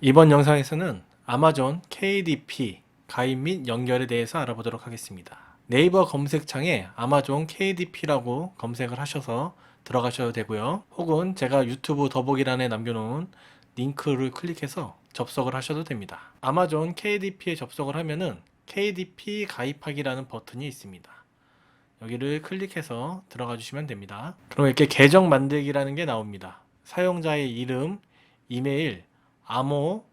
이번 영상에서는 아마존 KDP 가입 및 연결에 대해서 알아보도록 하겠습니다. 네이버 검색창에 아마존 KDP라고 검색을 하셔서 들어가셔도 되고요. 혹은 제가 유튜브 더보기란에 남겨놓은 링크를 클릭해서 접속을 하셔도 됩니다. 아마존 KDP에 접속을 하면은 KDP 가입하기라는 버튼이 있습니다. 여기를 클릭해서 들어가 주시면 됩니다. 그럼 이렇게 계정 만들기라는 게 나옵니다. 사용자의 이름, 이메일, 암호,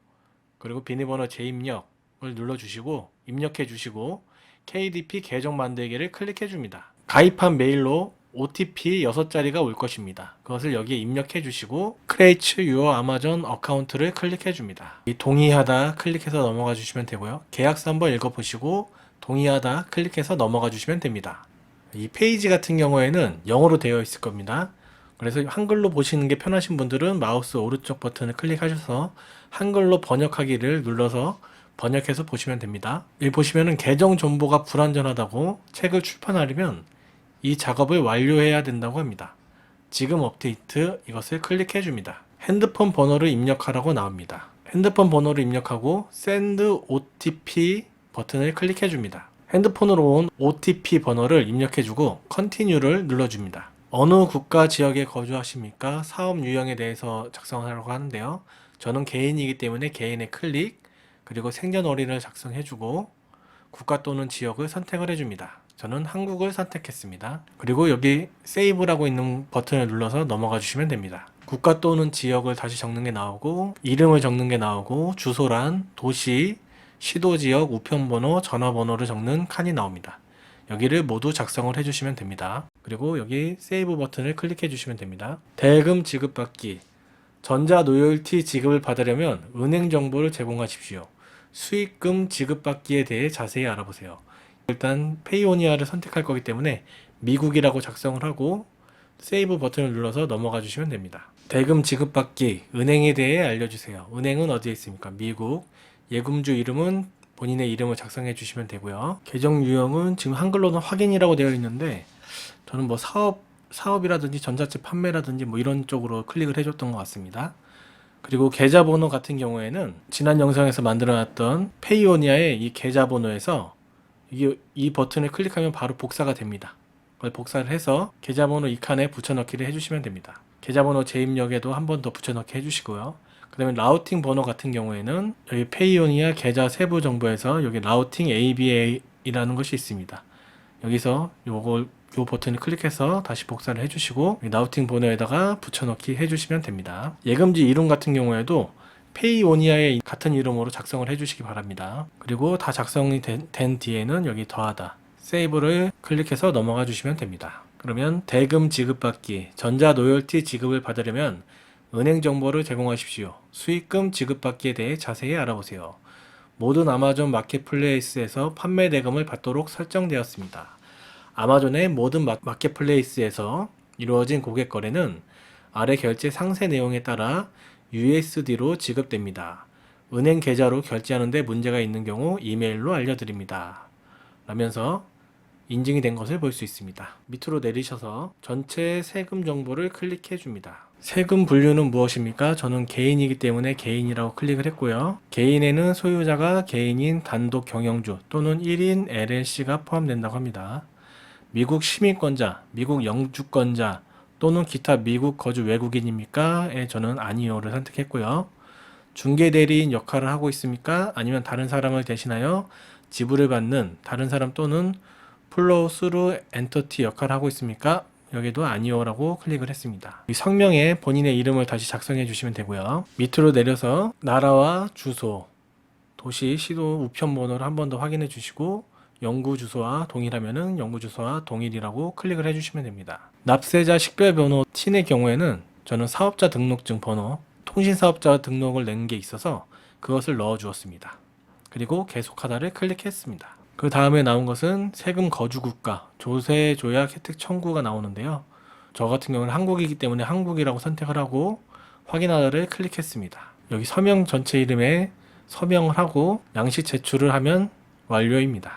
그리고 비밀번호 재입력을 눌러주시고 입력해 주시고 KDP 계정 만들기를 클릭해 줍니다. 가입한 메일로 OTP 6자리가 올 것입니다. 그것을 여기에 입력해 주시고 Create Your Amazon Account를 클릭해 줍니다. 이 동의하다 클릭해서 넘어가 주시면 되고요. 계약서 한번 읽어보시고 동의하다 클릭해서 넘어가 주시면 됩니다. 이 페이지 같은 경우에는 영어로 되어 있을 겁니다. 그래서 한글로 보시는 게 편하신 분들은 마우스 오른쪽 버튼을 클릭하셔서 한글로 번역하기를 눌러서 번역해서 보시면 됩니다. 여기 보시면은 계정 정보가 불완전하다고 책을 출판하려면 이 작업을 완료해야 된다고 합니다. 지금 업데이트 이것을 클릭해 줍니다. 핸드폰 번호를 입력하라고 나옵니다. 핸드폰 번호를 입력하고 Send OTP 버튼을 클릭해 줍니다. 핸드폰으로 온 OTP 번호를 입력해주고 Continue를 눌러줍니다. 어느 국가 지역에 거주하십니까? 사업 유형에 대해서 작성하라고 하는데요. 저는 개인이기 때문에 개인의 클릭, 그리고 생년월일을 작성해주고 국가 또는 지역을 선택을 해줍니다. 저는 한국을 선택했습니다. 그리고 여기 세이브라고 있는 버튼을 눌러서 넘어가 주시면 됩니다. 국가 또는 지역을 다시 적는 게 나오고 이름을 적는 게 나오고 주소란, 도시, 시도지역, 우편번호, 전화번호를 적는 칸이 나옵니다. 여기를 모두 작성을 해주시면 됩니다. 그리고 여기 세이브 버튼을 클릭해 주시면 됩니다. 대금 지급받기. 전자 로열티 지급을 받으려면 은행 정보를 제공하십시오. 수익금 지급받기에 대해 자세히 알아보세요. 일단 페이오니아를 선택할 거기 때문에 미국이라고 작성을 하고 세이브 버튼을 눌러서 넘어가 주시면 됩니다. 대금 지급받기, 은행에 대해 알려주세요. 은행은 어디에 있습니까? 미국. 예금주 이름은 본인의 이름을 작성해 주시면 되고요. 계정 유형은 지금 한글로는 확인이라고 되어 있는데 저는 뭐 사업이라든지 전자책 판매라든지 뭐 이런 쪽으로 클릭을 해줬던 것 같습니다. 그리고 계좌번호 같은 경우에는 지난 영상에서 만들어놨던 페이오니아의 이 계좌번호에서 이 버튼을 클릭하면 바로 복사가 됩니다. 그걸 복사를 해서 계좌번호 이 칸에 붙여넣기를 해주시면 됩니다. 계좌번호 재입력에도 한 번 더 붙여넣기 해주시고요. 그다음에 라우팅 번호 같은 경우에는 여기 페이오니아 계좌 세부 정보에서 여기 라우팅 ABA이라는 것이 있습니다. 여기서 요 버튼을 클릭해서 다시 복사를 해주시고 라우팅 번호에다가 붙여넣기 해주시면 됩니다. 예금지 이름 같은 경우에도 페이오니아의 같은 이름으로 작성을 해주시기 바랍니다. 그리고 다 작성이 된 뒤에는 여기 더하다 세이브를 클릭해서 넘어가 주시면 됩니다. 그러면 대금 지급받기, 전자 로열티 지급을 받으려면 은행 정보를 제공하십시오. 수익금 지급받기에 대해 자세히 알아보세요. 모든 아마존 마켓플레이스에서 판매 대금을 받도록 설정되었습니다. 아마존의 모든 마켓플레이스에서 이루어진 고객 거래는 아래 결제 상세 내용에 따라 USD로 지급됩니다. 은행 계좌로 결제하는데 문제가 있는 경우 이메일로 알려드립니다. 라면서 인증이 된 것을 볼 수 있습니다. 밑으로 내리셔서 전체 세금 정보를 클릭해 줍니다. 세금 분류는 무엇입니까? 저는 개인이기 때문에 개인이라고 클릭을 했고요. 개인에는 소유자가 개인인 단독 경영주 또는 1인 LLC가 포함된다고 합니다. 미국 시민권자, 미국 영주권자 또는 기타 미국 거주 외국인입니까? 저는 아니요를 선택했고요. 중개대리인 역할을 하고 있습니까? 아니면 다른 사람을 대신하여 지불을 받는 다른 사람 또는 플로우 스루 엔터티 역할을 하고 있습니까? 여기도 아니요라고 클릭을 했습니다. 이 성명에 본인의 이름을 다시 작성해 주시면 되고요. 밑으로 내려서 나라와 주소, 도시, 시도, 우편번호를 한 번 더 확인해 주시고 영구 주소와 동일하면은 영구 주소와 동일이라고 클릭을 해주시면 됩니다. 납세자 식별번호 T의 경우에는 저는 사업자 등록증 번호, 통신사업자 등록을 낸 게 있어서 그것을 넣어 주었습니다. 그리고 계속하다를 클릭했습니다. 그 다음에 나온 것은 세금 거주국가, 조세 조약 혜택 청구가 나오는데요. 저 같은 경우는 한국이기 때문에 한국이라고 선택을 하고 확인하다를 클릭했습니다. 여기 서명 전체 이름에 서명을 하고 양식 제출을 하면 완료입니다.